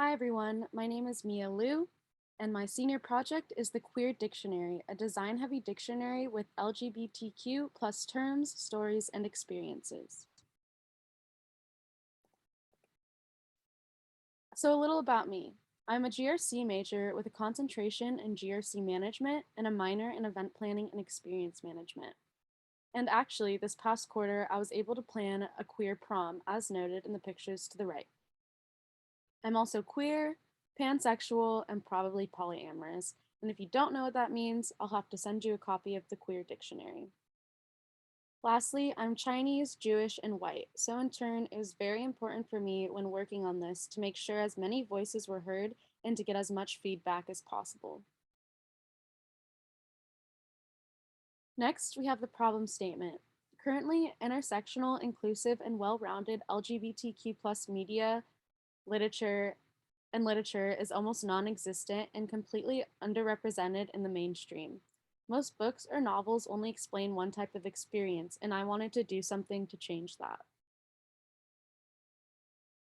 Hi everyone, my name is Mia Liu, and my senior project is the Queer Dictionary, a design-heavy dictionary with LGBTQ plus terms, stories, and experiences. So a little about me. I'm a GRC major with a concentration in GRC management and a minor in event planning and experience management. And actually, this past quarter, I was able to plan a queer prom, as noted in the pictures to the right. I'm also queer, pansexual, and probably polyamorous. And if you don't know what that means, I'll have to send you a copy of the Queer Dictionary. Lastly, I'm Chinese, Jewish, and white, so in turn, it was very important for me when working on this to make sure as many voices were heard and to get as much feedback as possible. Next, we have the problem statement. Currently, intersectional, inclusive, and well-rounded LGBTQ plus media, literature, literature is almost non-existent and completely underrepresented in the mainstream. Most books or novels only explain one type of experience, and I wanted to do something to change that.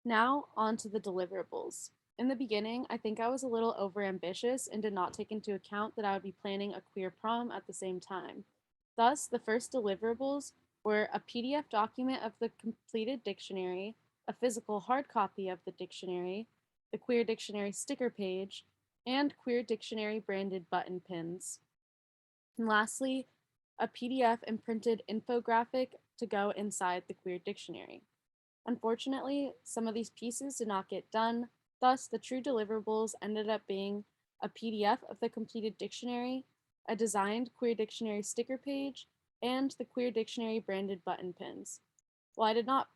Now, on to the deliverables. In the beginning, I think I was a little overambitious and did not take into account that I would be planning a queer prom at the same time. Thus, the first deliverables were a PDF document of the completed dictionary, a physical hard copy of the dictionary, the Queer Dictionary sticker page, and Queer Dictionary branded button pins. And lastly, a PDF and printed infographic to go inside the Queer Dictionary. Unfortunately, some of these pieces did not get done, thus the true deliverables ended up being a PDF of the completed dictionary, a designed Queer Dictionary sticker page, and the Queer Dictionary branded button pins. While I did not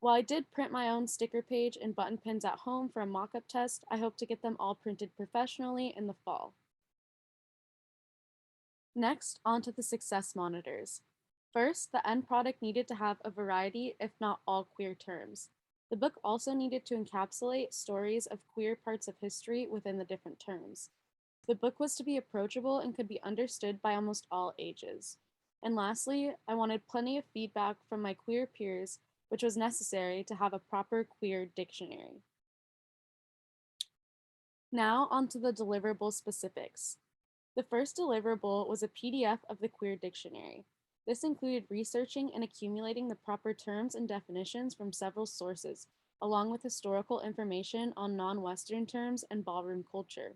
while I did print my own sticker page and button pins at home for a mock-up test, I hope to get them all printed professionally in the fall. Next, onto the success monitors. First, the end product needed to have a variety, if not all, queer terms. The book also needed to encapsulate stories of queer parts of history within the different terms. The book was to be approachable and could be understood by almost all ages. And lastly, I wanted plenty of feedback from my queer peers, which was necessary to have a proper queer dictionary. Now, onto the deliverable specifics. The first deliverable was a PDF of the Queer Dictionary. This included researching and accumulating the proper terms and definitions from several sources, along with historical information on non-Western terms and ballroom culture.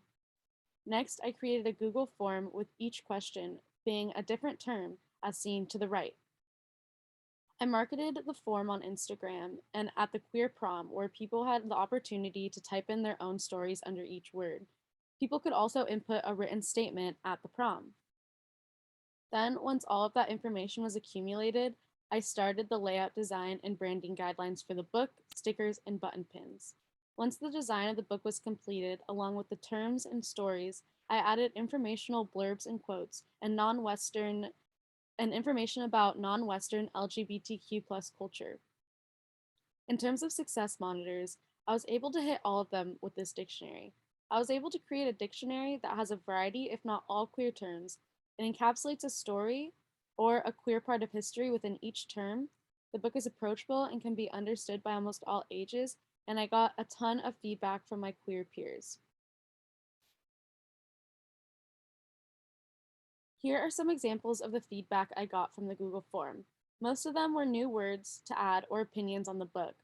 Next, I created a Google form with each question being a different term, as seen to the right. I marketed the form on Instagram and at the Queer Prom, where people had the opportunity to type in their own stories under each word. People could also input a written statement at the prom. Then, once all of that information was accumulated, I started the layout design and branding guidelines for the book, stickers, and button pins. Once the design of the book was completed, along with the terms and stories, I added informational blurbs and quotes and information about non-Western LGBTQ plus culture. In terms of success monitors, I was able to hit all of them with this dictionary. I was able to create a dictionary that has a variety, if not all, queer terms. It encapsulates a story or a queer part of history within each term. The book is approachable and can be understood by almost all ages, and I got a ton of feedback from my queer peers. Here are some examples of the feedback I got from the Google form. Most of them were new words to add or opinions on the book.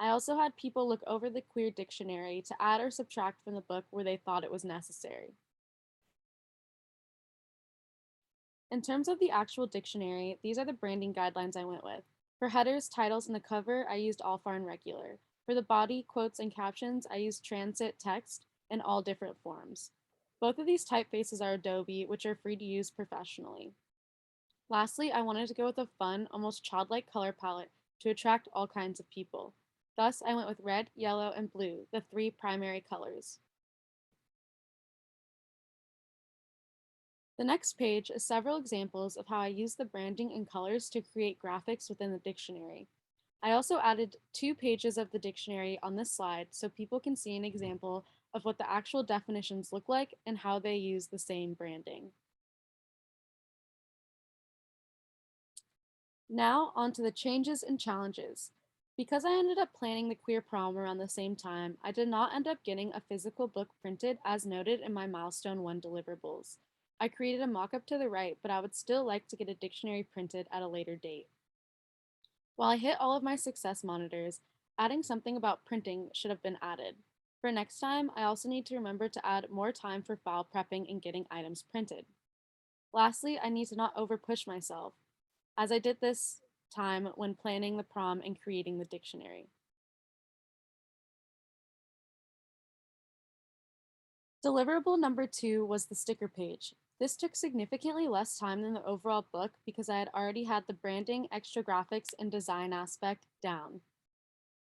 I also had people look over the Queer Dictionary to add or subtract from the book where they thought it was necessary. In terms of the actual dictionary, these are the branding guidelines I went with. For headers, titles, and the cover, I used all far and regular. For the body, quotes, and captions, I used transit text in all different forms. Both of these typefaces are Adobe, which are free to use professionally. Lastly, I wanted to go with a fun, almost childlike color palette to attract all kinds of people. Thus, I went with red, yellow, and blue, the three primary colors. The next page is several examples of how I use the branding and colors to create graphics within the dictionary. I also added 2 pages of the dictionary on this slide so people can see an example of what the actual definitions look like and how they use the same branding. Now, on to the changes and challenges. Because I ended up planning the queer prom around the same time, I did not end up getting a physical book printed as noted in my milestone 1 deliverables. I created a mock-up to the right, but I would still like to get a dictionary printed at a later date. While I hit all of my success monitors, adding something about printing should have been added. For next time, I also need to remember to add more time for file prepping and getting items printed. Lastly, I need to not overpush myself, as I did this time when planning the prom and creating the dictionary. Deliverable number 2 was the sticker page. This took significantly less time than the overall book because I had already had the branding, extra graphics, and design aspect down.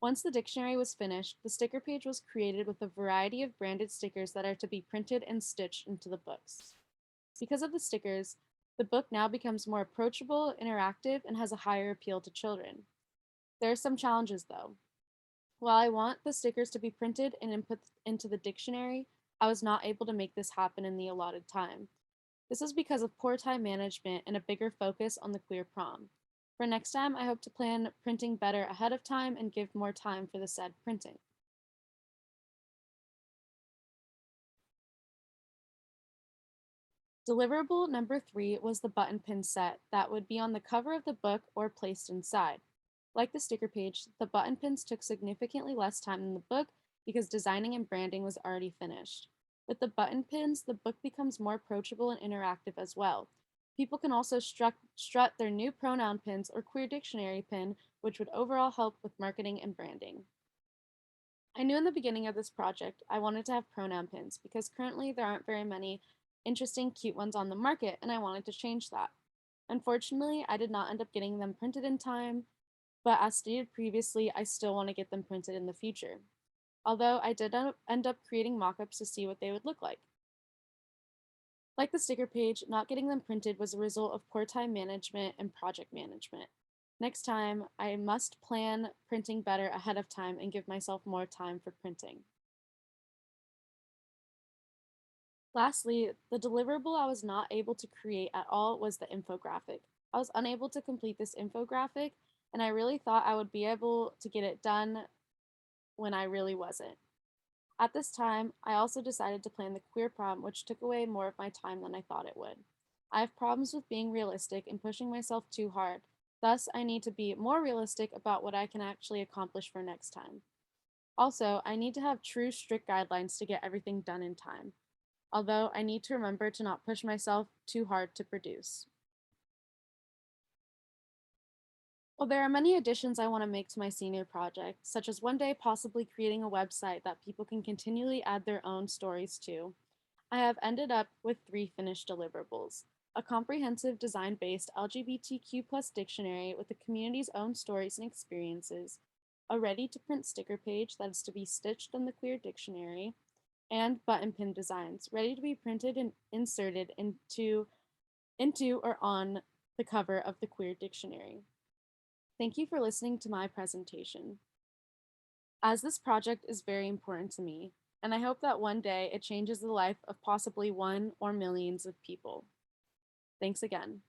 Once the dictionary was finished, the sticker page was created with a variety of branded stickers that are to be printed and stitched into the books. Because of the stickers, the book now becomes more approachable, interactive, and has a higher appeal to children. There are some challenges though. While I want the stickers to be printed and input into the dictionary, I was not able to make this happen in the allotted time. This is because of poor time management and a bigger focus on the queer prom. For next time, I hope to plan printing better ahead of time and give more time for the said printing. Deliverable number 3 was the button pin set that would be on the cover of the book or placed inside. Like the sticker page, the button pins took significantly less time than the book because designing and branding was already finished. With the button pins, the book becomes more approachable and interactive as well. People can also strut their new pronoun pins or queer dictionary pin, which would overall help with marketing and branding. I knew in the beginning of this project I wanted to have pronoun pins because currently there aren't very many interesting, cute ones on the market, and I wanted to change that. Unfortunately, I did not end up getting them printed in time, but as stated previously, I still want to get them printed in the future. Although I did end up creating mockups to see what they would look like. Like the sticker page, not getting them printed was a result of poor time management and project management. Next time, I must plan printing better ahead of time and give myself more time for printing. Lastly, the deliverable I was not able to create at all was the infographic. I was unable to complete this infographic, and I really thought I would be able to get it done when I really wasn't. At this time, I also decided to plan the queer prom, which took away more of my time than I thought it would. I have problems with being realistic and pushing myself too hard. Thus, I need to be more realistic about what I can actually accomplish for next time. Also, I need to have true, strict guidelines to get everything done in time, although I need to remember to not push myself too hard to produce. Well, there are many additions I want to make to my senior project, such as one day possibly creating a website that people can continually add their own stories to. I have ended up with 3 finished deliverables: a comprehensive design based LGBTQ dictionary with the community's own stories and experiences, a ready to print sticker page that is to be stitched on the queer dictionary, and button pin designs ready to be printed and inserted into or on the cover of the queer dictionary. Thank you for listening to my presentation, as this project is very important to me, and I hope that one day it changes the life of possibly one or millions of people. Thanks again.